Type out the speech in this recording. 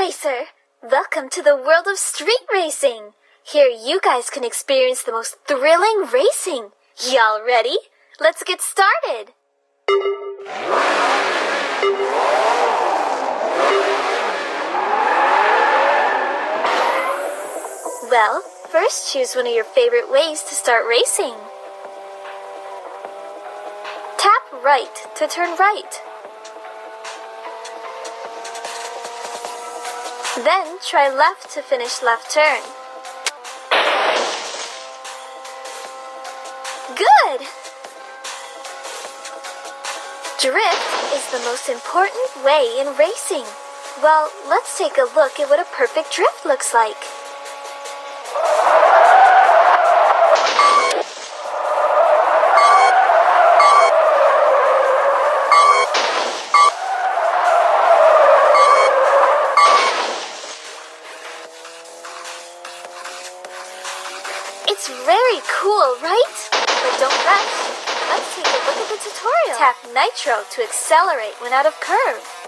racer! Welcome to the world of street racing! Here you guys can experience the most thrilling racing. Y'all ready? Let's get started! Well, first choose one of your favorite ways to start racing. Tap right to turn right. Then try left to finish left turn. Good! Drift is the most important way in racing. Well, let's take a look at what a perfect drift looks like. It's very cool, right? But don't rush. Let's take a look at the tutorial. Tap Nitro to accelerate when out of curve.